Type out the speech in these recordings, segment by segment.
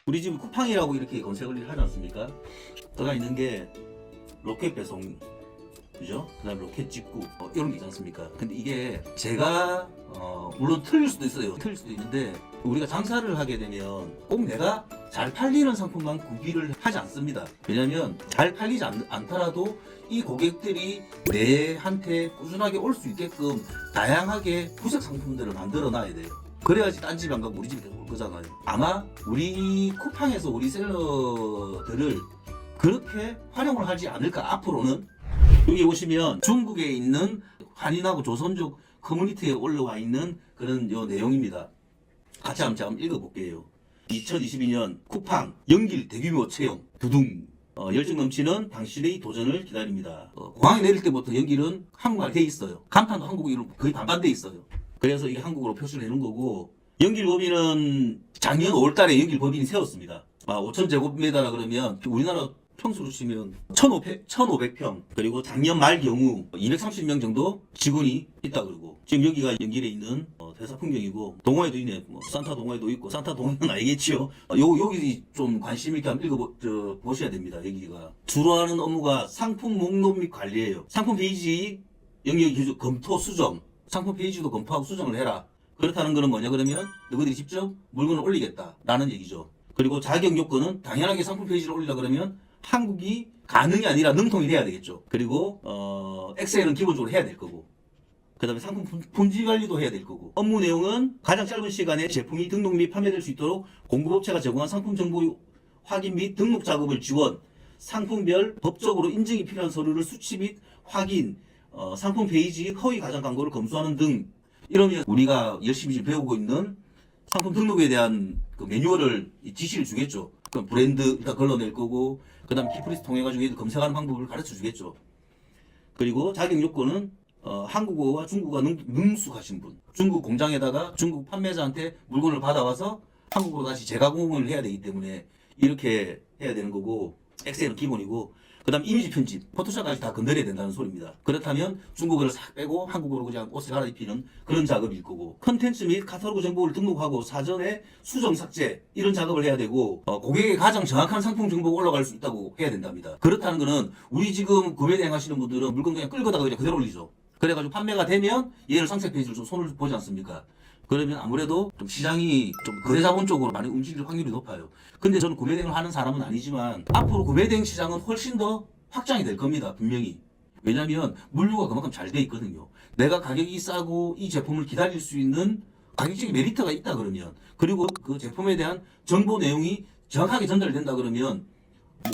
우리 집 쿠팡이라고 이렇게 검색을 하지 않습니까? 들어가 있는 게 로켓 배송, 그죠? 그 다음에 로켓 직구, 이런 게 있지 않습니까? 근데 이게 제가 물론 틀릴 수도 있어요. 틀릴 수도 있는데 우리가 장사를 하게 되면 꼭 내가 잘 팔리는 상품만 구비를 하지 않습니다. 왜냐면 잘 팔리지 않더라도 이 고객들이 내한테 꾸준하게 올 수 있게끔 다양하게 구색 상품들을 만들어 놔야 돼요. 그래야지 딴 집 안 가고 우리 집에 계속 올 거잖아요. 아마 우리 쿠팡에서 우리 셀러들을 그렇게 활용을 하지 않을까, 앞으로는. 여기 보시면 중국에 있는 한인하고 조선족 커뮤니티에 올라와 있는 그런 요 내용입니다. 같이 한번 제가 읽어볼게요. 2022년 쿠팡 연길 대규모 채용 두둥. 열정 넘치는 당신의 도전을 기다립니다. 공항에 내릴 때부터 연길은 한국말 돼 있어요. 간판도 한국어로 거의 반반 돼 있어요. 그래서 이게 한국어로 표시를 해놓은 거고, 연길 법인은 작년 5월달에 연길 법인이 세웠습니다. 5,000제곱미터라 그러면 우리나라 평수로 치면 1,500평, 그리고 작년 말 경우 230명 정도 직원이 있다 그러고, 지금 여기가 연길에 있는 대사풍경이고, 동호회도 있네. 산타 동호회도 있고, 산타 동호회는 알겠지요. 여기 좀 관심 있게 한번 보셔야 됩니다. 여기가 주로 하는 업무가 상품 목록 및 관리예요. 상품 페이지 영역 기준 검토 수정, 상품 페이지도 검토하고 수정을 해라. 그렇다는 거는 뭐냐 그러면 너희들이 직접 물건을 올리겠다라는 얘기죠. 그리고 자격 요건은 당연하게 상품 페이지를 올리려 그러면 한국이 가능이 아니라 능통이 돼야 되겠죠. 그리고 엑셀은 기본적으로 해야 될 거고, 그 다음에 상품 품질 관리도 해야 될 거고, 업무 내용은 가장 짧은 시간에 제품이 등록 및 판매될 수 있도록 공급업체가 제공한 상품 정보 확인 및 등록 작업을 지원, 상품별 법적으로 인증이 필요한 서류를 수치 및 확인, 상품 페이지 허위 가장 광고를 검수하는 등. 이러면 우리가 열심히 지금 배우고 있는 상품 등록에 대한 그 매뉴얼을 지시를 주겠죠. 그럼 브랜드 일단 걸러낼 거고, 그 다음 키프리스 통해가지고 검색하는 방법을 가르쳐 주겠죠. 그리고 자격 요건은 한국어와 중국어가 능숙하신 분, 중국 공장에다가 중국 판매자한테 물건을 받아와서 한국어로 다시 재가공을 해야 되기 때문에 이렇게 해야 되는 거고, 엑셀은 기본이고, 그 다음 이미지 편집, 포토샵까지 다 건드려야 된다는 소리입니다. 그렇다면 중국어를 싹 빼고 한국어로 그냥 옷을 갈아입히는 그런 작업일 거고, 컨텐츠 및 카탈로그 정보를 등록하고 사전에 수정 삭제, 이런 작업을 해야 되고, 고객의 가장 정확한 상품 정보가 올라갈 수 있다고 해야 된답니다. 그렇다는 거는 우리 지금 구매 대행하시는 분들은 물건 그냥 끌거다가 그냥 그대로 올리죠. 그래가지고 판매가 되면 얘를 상세 페이지를 좀 손을 보지 않습니까? 그러면 아무래도 좀 시장이 좀 거래자본 쪽으로 많이 움직일 확률이 높아요. 근데 저는 구매대행을 하는 사람은 아니지만 앞으로 구매대행 시장은 훨씬 더 확장이 될 겁니다. 분명히. 왜냐하면 물류가 그만큼 잘 돼 있거든요. 내가 가격이 싸고 이 제품을 기다릴 수 있는 가격적인 메리트가 있다 그러면, 그리고 그 제품에 대한 정보 내용이 정확하게 전달된다 그러면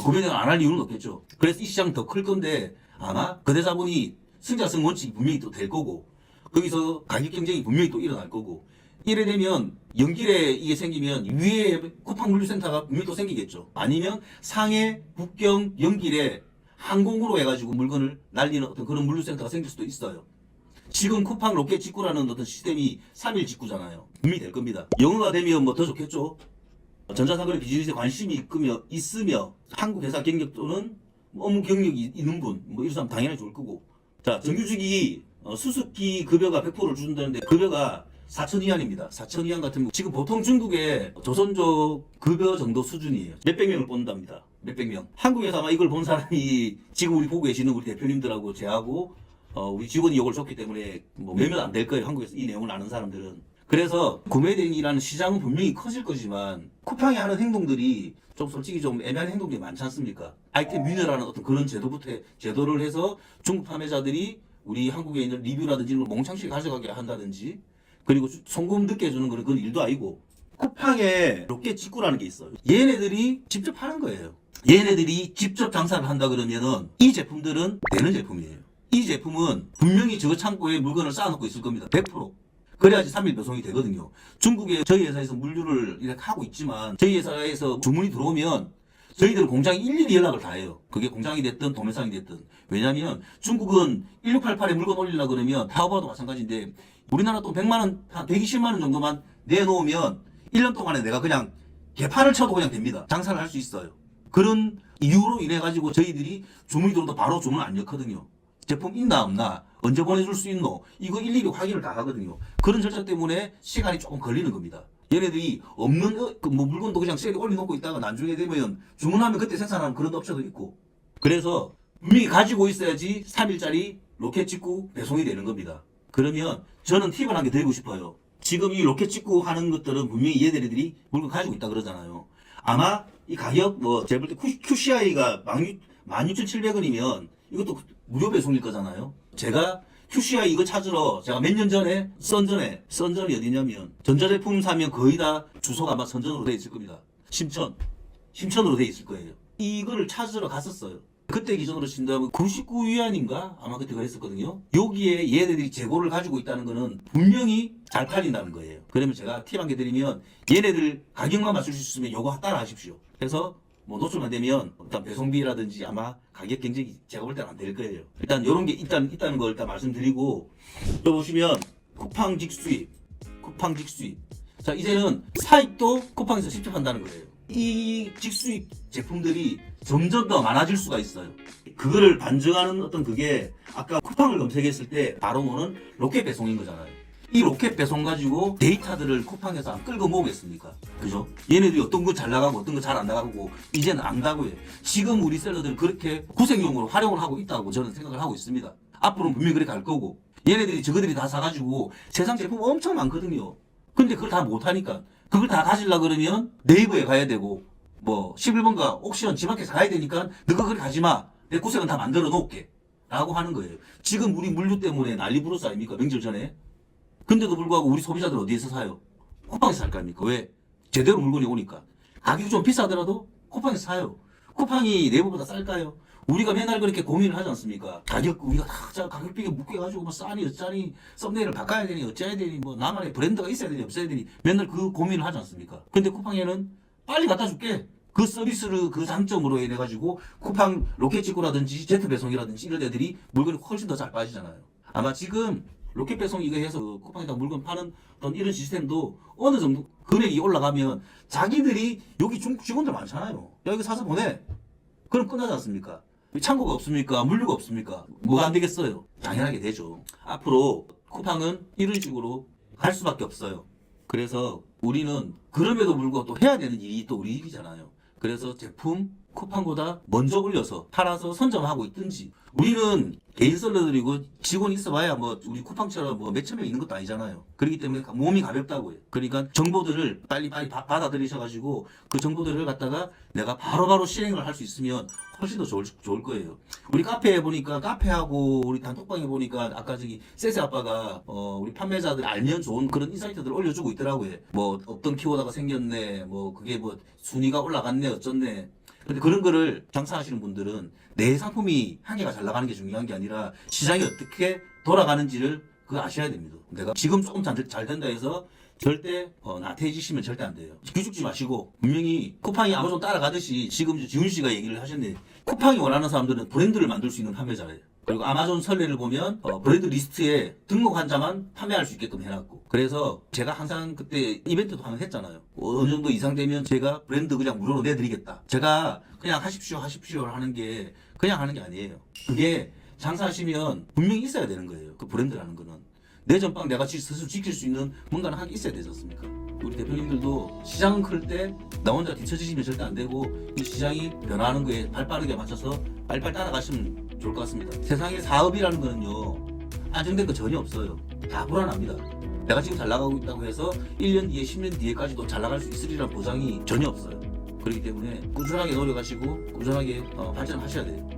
구매대행을 안 할 이유는 없겠죠. 그래서 이 시장은 더 클 건데, 아마 거래자본이 승자성 원칙이 분명히 또 될 거고, 거기서 가격 경쟁이 분명히 또 일어날 거고, 이래 되면 연길에 이게 생기면 위에 쿠팡 물류센터가 분명히 또 생기겠죠. 아니면 상해, 북경, 연길에 항공으로 해가지고 물건을 날리는 어떤 그런 물류센터가 생길 수도 있어요. 지금 쿠팡 로켓 직구라는 어떤 시스템이 3일 직구잖아요. 분명히 될 겁니다. 영어가 되면 뭐 더 좋겠죠. 전자상거래 비즈니스에 관심이 있으며 한국 회사 경력 또는 업무 경력이 있는 분, 이런 사람 당연히 좋을 거고. 자, 정규직이 수습기 급여가 100%를 준다는데 급여가 4천 위안입니다. 4천 위안 같은 거 지금 보통 중국의 조선족 급여 정도 수준이에요. 몇백 명을 뽑는답니다. 몇백 명. 한국에서 아마 이걸 본 사람이 지금 우리 보고 계시는 우리 대표님들하고 제하고 우리 직원이 이걸 줬기 때문에 몇몇 안 될 거예요. 한국에서 이 내용을 아는 사람들은. 그래서 구매대행이라는 시장은 분명히 커질 거지만 쿠팡이 하는 행동들이 좀 솔직히 좀 애매한 행동들이 많지 않습니까? 아이템 위너라는 어떤 그런 제도를 해서 중국 판매자들이 우리 한국에 있는 리뷰라든지 이런 걸 몽창실 가져가게 한다든지, 그리고 송금 늦게 해주는 그런 일도 아니고, 쿠팡에 로켓 직구라는 게 있어요. 얘네들이 직접 하는 거예요. 얘네들이 직접 장사를 한다 그러면은 이 제품들은 되는 제품이에요. 이 제품은 분명히 저 창고에 물건을 쌓아놓고 있을 겁니다. 100%. 그래야지 3일 배송이 되거든요. 중국에 저희 회사에서 물류를 이렇게 하고 있지만 저희 회사에서 주문이 들어오면 저희들 공장에 일일이 연락을 다 해요. 그게 공장이 됐든 도매상이 됐든. 왜냐면 중국은 1688에 물건 올리려고 그러면 타오바오도 마찬가지인데, 우리나라 돈 100만원, 한 120만원 정도만 내놓으면 1년 동안에 내가 그냥 개판을 쳐도 그냥 됩니다. 장사를 할 수 있어요. 그런 이유로 인해 가지고 저희들이 주문이 들어도 바로 주문을 안 넣거든요. 제품 있나 없나, 언제 보내줄 수 있노? 이거 일일이 확인을 다 하거든요. 그런 절차 때문에 시간이 조금 걸리는 겁니다. 얘네들이 없는 뭐 물건도 그냥 셀에 올려놓고 있다가 나중에 되면 주문하면 그때 생산하는 그런 업체도 있고. 그래서 분명히 가지고 있어야지 3일짜리 로켓 직구 배송이 되는 겁니다. 그러면 저는 팁을 한 개 드리고 싶어요. 지금 이 로켓 직구 하는 것들은 분명히 얘네들이 물건 가지고 있다 그러잖아요. 아마 이 가격 뭐 제가 볼 때 QCI가 16,700원이면 이것도 무료 배송일 거잖아요. 제가 QCI 이거 찾으러 제가 몇 년 전에 선전이 어디냐면 전자제품 사면 거의 다 주소가 아마 선전으로 돼 있을 겁니다. 심천으로 돼 있을 거예요. 이거를 찾으러 갔었어요. 그때 기준으로 친다면 99위안인가 아마 그때 그랬었거든요. 여기에 얘네들이 재고를 가지고 있다는 거는 분명히 잘 팔린다는 거예요. 그러면 제가 팁 한 개 드리면 얘네들 가격만 맞출 수 있으면 요거 따라 하십시오. 그래서 뭐 노출만 되면 일단 배송비라든지 아마 가격 경쟁이 제가 볼 때는 안 될 거예요. 일단 이런 게 있다는 걸 일단 말씀드리고, 또 보시면 쿠팡 직수입. 자, 이제는 사익도 쿠팡에서 직접 한다는 거예요. 이 직수입 제품들이 점점 더 많아질 수가 있어요. 그거를 반증하는 어떤 그게 아까 쿠팡을 검색했을 때 바로 오는 로켓 배송인 거잖아요. 이 로켓 배송 가지고 데이터들을 쿠팡에서 안 끌고 모으겠습니까? 그죠? 얘네들이 어떤 거 잘 나가고 어떤 거 잘 안 나가고 이제는 안다고요. 지금 우리 셀러들 그렇게 구색용으로 활용을 하고 있다고 저는 생각을 하고 있습니다. 앞으로는 분명히 그렇게 갈 거고, 얘네들이 저거들이 다 사가지고 세상 제품 엄청 많거든요. 근데 그걸 다 못하니까 그걸 다 가지려고 그러면 네이버에 가야 되고 뭐 11번가 옥션 지마켓에 가야 되니까 너가 그걸 가지 마. 내 구색은 다 만들어 놓을게. 라고 하는 거예요. 지금 우리 물류 때문에 난리 부르스 아닙니까? 명절 전에. 근데도 불구하고 우리 소비자들 어디에서 사요? 쿠팡에서 살 거 아닙니까? 왜? 제대로 물건이 오니까. 가격이 좀 비싸더라도 쿠팡에서 사요. 쿠팡이 네이버보다 쌀까요? 우리가 맨날 그렇게 고민을 하지 않습니까? 우리가 다 가격비에 묶여가지고 뭐 싸니 어쩌니 썸네일을 바꿔야 되니 어쩌야 되니 뭐 나만의 브랜드가 있어야 되니 없어야 되니 맨날 그 고민을 하지 않습니까? 근데 쿠팡에는 빨리 갖다 줄게. 그 서비스를 그 장점으로 인해가지고 쿠팡 로켓 직구라든지 제트 배송이라든지 이런 애들이 물건이 훨씬 더 잘 빠지잖아요. 아마 지금 로켓 배송 이거 해서 쿠팡에다 물건 파는 어떤 이런 시스템도 어느 정도 금액이 올라가면 자기들이 여기 중국 직원들 많잖아요. 야 이거 사서 보내. 그럼 끝나지 않습니까? 창고가 없습니까? 물류가 없습니까? 뭐가 안 되겠어요? 당연하게 되죠. 앞으로 쿠팡은 이런 식으로 갈 수밖에 없어요. 그래서 우리는 그럼에도 불구하고 또 해야 되는 일이 또 우리 일이잖아요. 그래서 제품 쿠팡보다 먼저 올려서 팔아서 선점하고 있든지, 우리는 개인 셀러들이고 직원이 있어봐야 뭐 우리 쿠팡처럼 뭐 몇천 명 있는 것도 아니잖아요. 그렇기 때문에 몸이 가볍다고요. 그러니까 정보들을 빨리 받아들이셔가지고 그 정보들을 갖다가 내가 바로바로 실행을 할 수 있으면 훨씬 더 좋을 거예요. 우리 카페에 보니까 카페하고 우리 단톡방에 보니까 아까 저기 세세 아빠가 우리 판매자들 알면 좋은 그런 인사이트들을 올려주고 있더라고요. 뭐 어떤 키워드가 생겼네, 뭐 그게 뭐 순위가 올라갔네 어쩌네. 근데 그런 거를 장사하시는 분들은 내 상품이 한 개가 잘 나가는 게 중요한 게 아니라 시장이 어떻게 돌아가는지를 그거 아셔야 됩니다. 내가 지금 조금 잘 된다 해서 절대 나태해지시면 절대 안 돼요. 기죽지 마시고 분명히 쿠팡이 아마존 따라가듯이 지금 지훈 씨가 얘기를 하셨는데, 쿠팡이 원하는 사람들은 브랜드를 만들 수 있는 판매자예요. 그리고 아마존 선례를 보면 브랜드 리스트에 등록한 자만 판매할 수 있게끔 해놨고, 그래서 제가 항상 그때 이벤트도 하나 했잖아요. 어느 정도 이상 되면 제가 브랜드 그냥 무료로 내드리겠다. 제가 그냥 하십시오 하는 게 그냥 하는 게 아니에요. 그게 장사하시면 분명히 있어야 되는 거예요. 그 브랜드라는 거는 내 전방 내가 스스로 지킬 수 있는 뭔가는 하기 있어야 되지 않습니까? 우리 대표님들도 시장은 클 때 나 혼자 뒤처지시면 절대 안 되고, 이 시장이 변화하는 거에 발빠르게 맞춰서 빨리빨리 따라가시면 좋을 것 같습니다. 세상에 사업이라는 거는요, 안정된 거 전혀 없어요. 다 불안합니다. 내가 지금 잘 나가고 있다고 해서 1년 뒤에 10년 뒤에까지도 잘 나갈 수 있으리라는 보장이 전혀 없어요. 그렇기 때문에 꾸준하게 노력하시고 꾸준하게 발전하셔야 돼요.